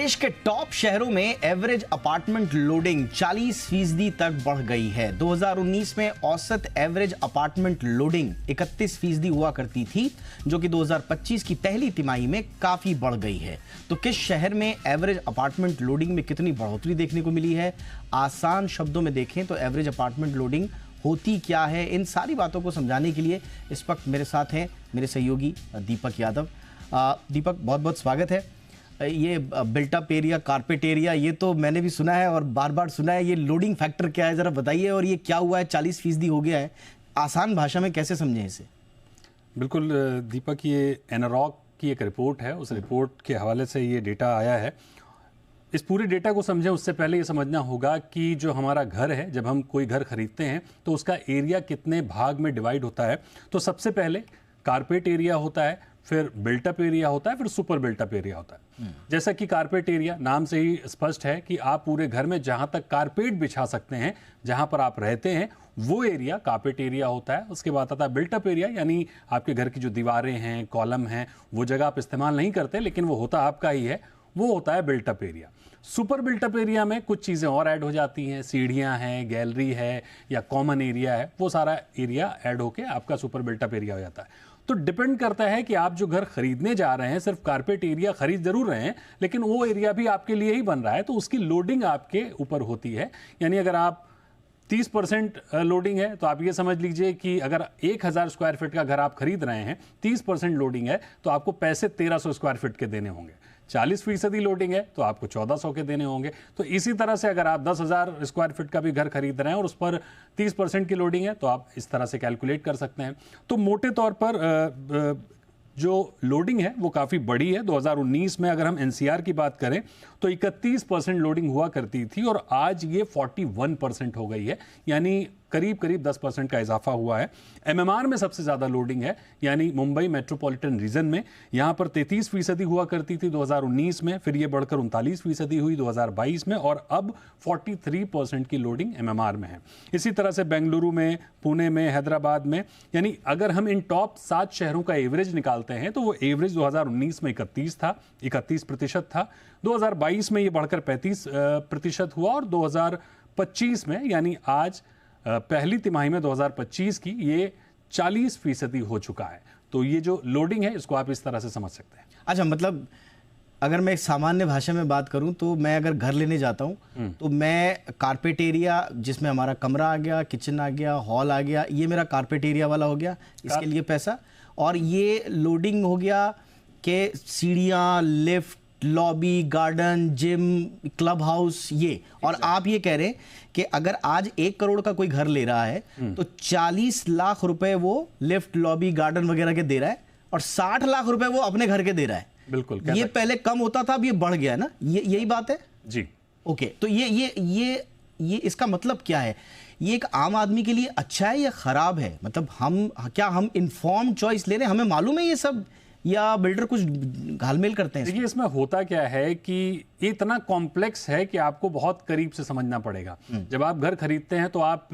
देश के टॉप शहरों में एवरेज अपार्टमेंट लोडिंग 40% तक बढ़ गई है। 2019 में औसत एवरेज अपार्टमेंट लोडिंग 31% हुआ करती थी, जो कि 2025 की पहली तिमाही में काफी बढ़ गई है। तो किस शहर में एवरेज अपार्टमेंट लोडिंग में कितनी बढ़ोतरी देखने को मिली है? आसान शब्दों में देखें तो एवरेज अपार्टमेंट लोडिंग होती क्या है? इन सारी बातों को समझाने के लिए इस वक्त मेरे साथ हैं मेरे सहयोगी दीपक यादव। दीपक, बहुत बहुत स्वागत है। ये बिल्टअप एरिया, कारपेट एरिया, ये तो मैंने भी सुना है और बार बार सुना है। ये लोडिंग फैक्टर क्या है, जरा बताइए। और ये क्या हुआ है, 40% हो गया है, आसान भाषा में कैसे समझें इसे? बिल्कुल दीपक, ये एनारॉक की एक रिपोर्ट है, उस रिपोर्ट के हवाले से ये डेटा आया है। इस पूरे डेटा को समझें उससे पहले ये समझना होगा कि जो हमारा घर है, जब हम कोई घर खरीदते हैं तो उसका एरिया कितने भाग में डिवाइड होता है। तो सबसे पहले कारपेट एरिया होता है, फिर बिल्टअप एरिया होता है, फिर सुपर बिल्टअप एरिया होता है। जैसा कि कारपेट एरिया नाम से ही स्पष्ट है कि आप पूरे घर में जहां तक कारपेट बिछा सकते हैं, जहां पर आप रहते हैं, वो एरिया कारपेट एरिया होता है। उसके बाद आता है बिल्टअप एरिया, यानी आपके घर की जो दीवारें हैं, कॉलम हैं, वो जगह आप इस्तेमाल नहीं करते लेकिन वो होता आपका ही है, वो होता है built up area. Super built up area में कुछ चीज़ें और ऐड हो जाती हैं, सीढ़ियां हैं, गैलरी है या कॉमन एरिया है, वो सारा एरिया ऐड होके आपका सुपर बिल्टअप एरिया हो जाता है। तो डिपेंड करता है कि आप जो घर खरीदने जा रहे हैं, सिर्फ कारपेट एरिया खरीद जरूर रहे हैं लेकिन वो एरिया भी आपके लिए ही बन रहा है, तो उसकी लोडिंग आपके ऊपर होती है। यानी अगर आप 30% लोडिंग है तो आप ये समझ लीजिए कि अगर 1000 स्क्वायर फीट का घर आप खरीद रहे हैं, 30% लोडिंग है तो आपको पैसे 1300 स्क्वायर फीट के देने होंगे। 40% लोडिंग है तो आपको 1400 के देने होंगे। तो इसी तरह से अगर आप 10,000 स्क्वायर फीट का भी घर खरीद रहे हैं और उस पर 30% की लोडिंग है तो आप इस तरह से कैलकुलेट कर सकते हैं। तो मोटे तौर पर जो लोडिंग है वो काफ़ी बड़ी है। 2019 में अगर हम एनसीआर की बात करें तो 31% लोडिंग हुआ करती थी और आज ये 41% हो गई है, यानी करीब करीब 10% का इजाफा हुआ है। एमएमआर में सबसे ज़्यादा लोडिंग है, यानी मुंबई मेट्रोपॉलिटन रीजन में। यहाँ पर 33% हुआ करती थी 2019 में, फिर ये बढ़कर 39% हुई 2022 में और अब 43% की लोडिंग एमएमआर में है। इसी तरह से बेंगलुरु में, पुणे में, हैदराबाद में, यानी अगर हम इन टॉप 7 शहरों का एवरेज निकालते हैं तो वो एवरेज 2019 में 31% था। 2022 में ये बढ़कर 35% हुआ और 2025 में, यानी आज पहली तिमाही में 2025 की, ये 40% हो चुका है। तो ये जो लोडिंग है इसको आप इस तरह से समझ सकते हैं। अच्छा, मतलब अगर मैं सामान्य भाषा में बात करूं तो मैं अगर घर लेने जाता हूं तो मैं कारपेट एरिया, जिसमें हमारा कमरा आ गया, किचन आ गया, हॉल आ गया, ये मेरा कारपेट एरिया वाला हो गया, इसके लिए पैसा। और ये लोडिंग हो गया कि सीढ़ियाँ, lift, lobby, garden, gym, club house, ये। और आप ये कह रहे हैं कि अगर आज 1 करोड़ का कोई घर ले रहा है तो 40 लाख रुपए वो लिफ्ट, लॉबी, गार्डन वगैरह के दे रहा है और 60 लाख रुपए वो अपने घर के दे रहा है। बिल्कुल, ये पहले कम होता था, अब ये बढ़ गया है ना, यही बात है जी। ओके, तो ये इसका मतलब क्या है? ये एक आम आदमी के लिए अच्छा है या खराब है? मतलब हम इन्फॉर्म चॉइस ले रहे हैं, हमें मालूम है ये सब, या बिल्डर कुछ घालमेल करते हैं? देखिए, इसमें होता क्या है कि ये इतना कॉम्प्लेक्स है कि आपको बहुत करीब से समझना पड़ेगा। जब आप घर खरीदते हैं तो आप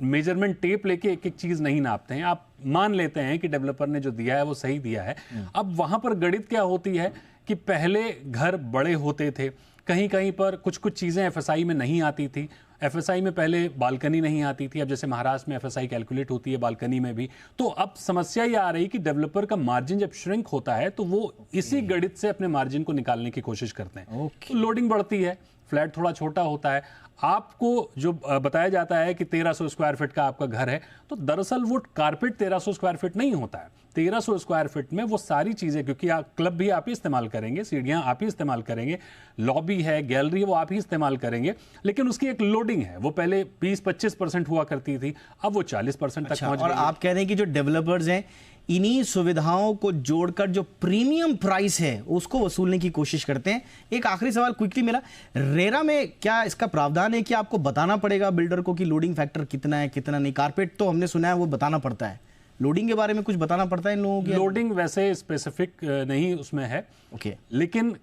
मेजरमेंट टेप लेके एक एक चीज नहीं नापते हैं, आप मान लेते हैं कि डेवलपर ने जो दिया है वो सही दिया है। अब वहां पर गणित क्या होती है कि पहले घर बड़े होते थे, कहीं कहीं पर कुछ कुछ चीजें एफएसआई में नहीं आती थी। एफएसआई में पहले बालकनी नहीं आती थी, अब जैसे महाराष्ट्र में एफएसआई कैलकुलेट होती है बालकनी में भी। तो अब समस्या ये आ रही कि डेवलपर का मार्जिन जब श्रिंक होता है तो वो इसी गणित से अपने मार्जिन को निकालने की कोशिश करते हैं। तो लोडिंग बढ़ती है, फ्लैट थोड़ा छोटा होता है। आपको जो बताया जाता है कि 1300 स्क्वायर फीट का आपका घर है, तो दरअसल वो कारपेट 1300 स्क्वायर फीट नहीं होता है। 1300 स्क्वायर फीट में वो सारी चीजें, क्योंकि क्लब भी आप ही इस्तेमाल करेंगे, सीढ़ियां आप ही इस्तेमाल करेंगे, लॉबी है, गैलरी वो आप ही इस्तेमाल करेंगे, लेकिन उसकी एक लोडिंग है। वो पहले 20-25% हुआ करती थी, अब वो 40% तक पहुंच गई। और आप कह रहे हैं कि जो डेवलपर्स हैं इन्हीं सुविधाओं को जोड़कर जो प्रीमियम प्राइस है उसको वसूलने की कोशिश करते हैं। एक आखिरी सवाल क्विकली मेरा, रेरा में क्या इसका प्रावधान है कि आपको बताना पड़ेगा बिल्डर को कि लोडिंग फैक्टर कितना है, कितना नहीं? कारपेट तो हमने सुना है वो बताना पड़ता है, लोडिंग के बारे में कुछ बताना पड़ता है इन लोगों की? लोडिंग वैसे स्पेसिफिक नहीं उसमें है, ओके। लेकिन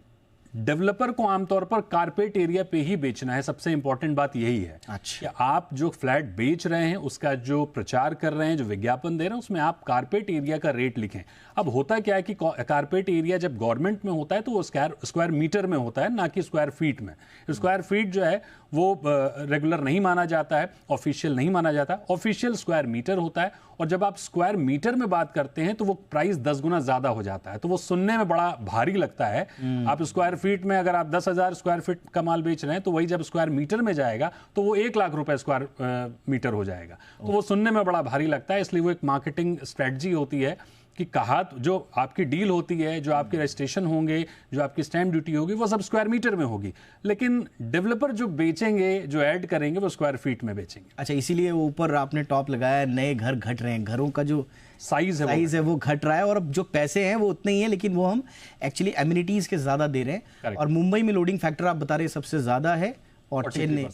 डेवलपर को आमतौर पर कारपेट एरिया पे ही बेचना है, सबसे इंपॉर्टेंट बात यही है। अच्छा। कि आप जो फ्लैट बेच रहे हैं उसका जो प्रचार कर रहे हैं, जो विज्ञापन दे रहे हैं, उसमें आप कारपेट एरिया का रेट लिखें। अब होता क्या है कि कारपेट एरिया जब गवर्नमेंट में होता है तो वो स्क्वायर मीटर में होता है, ना कि स्क्वायर फीट में। स्क्वायर फीट जो है वो रेगुलर नहीं माना जाता है, ऑफिशियल नहीं माना जाता। ऑफिशियल स्क्वायर मीटर होता है, और जब आप स्क्वायर मीटर में बात करते हैं तो वो प्राइस 10 गुना ज्यादा हो जाता है, तो वो सुनने में बड़ा भारी लगता है। आप स्क्वायर फीट में अगर आप 10,000 स्क्वायर फीट का माल बेच रहे हैं, तो वही जब स्क्वायर मीटर में जाएगा तो वो 1 लाख रुपए स्क्वायर मीटर हो जाएगा। तो वो सुनने में बड़ा भारी लगता है, इसलिए वो एक मार्केटिंग स्ट्रेटजी होती है कि कहा जो आपकी डील होती है, जो आपके रजिस्ट्रेशन होंगे, जो आपकी स्टैम्प ड्यूटी होगी, वो सब स्क्वायर मीटर में होगी। लेकिन डेवलपर जो बेचेंगे, जो ऐड करेंगे, वो स्क्वायर फीट में बेचेंगे। अच्छा, इसीलिए ऊपर आपने टॉप लगाया है, नए घर घट रहे हैं, घरों का जो साइज है वो घट रहा है, और अब जो पैसे हैं वो उतने ही हैं, लेकिन वो हम एक्चुअली एमिनिटीज के ज्यादा दे रहे हैं। Correct. और मुंबई में लोडिंग फैक्टर आप बता रहे हैं सबसे ज्यादा है, और चेन्नई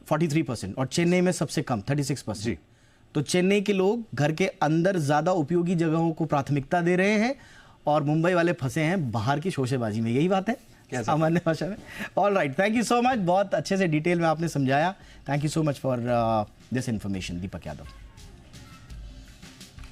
43%, और चेन्नई में सबसे कम 36%। जी। तो चेन्नई के लोग घर के अंदर ज्यादा उपयोगी जगहों को प्राथमिकता दे रहे हैं, और मुंबई वाले फंसे हैं बाहर की शोशेबाजी में। यही बात है सामान्य भाषा में। All right, thank you so much, बहुत अच्छे से डिटेल में आपने समझाया। Thank you so much for this information, Deepak Yadav.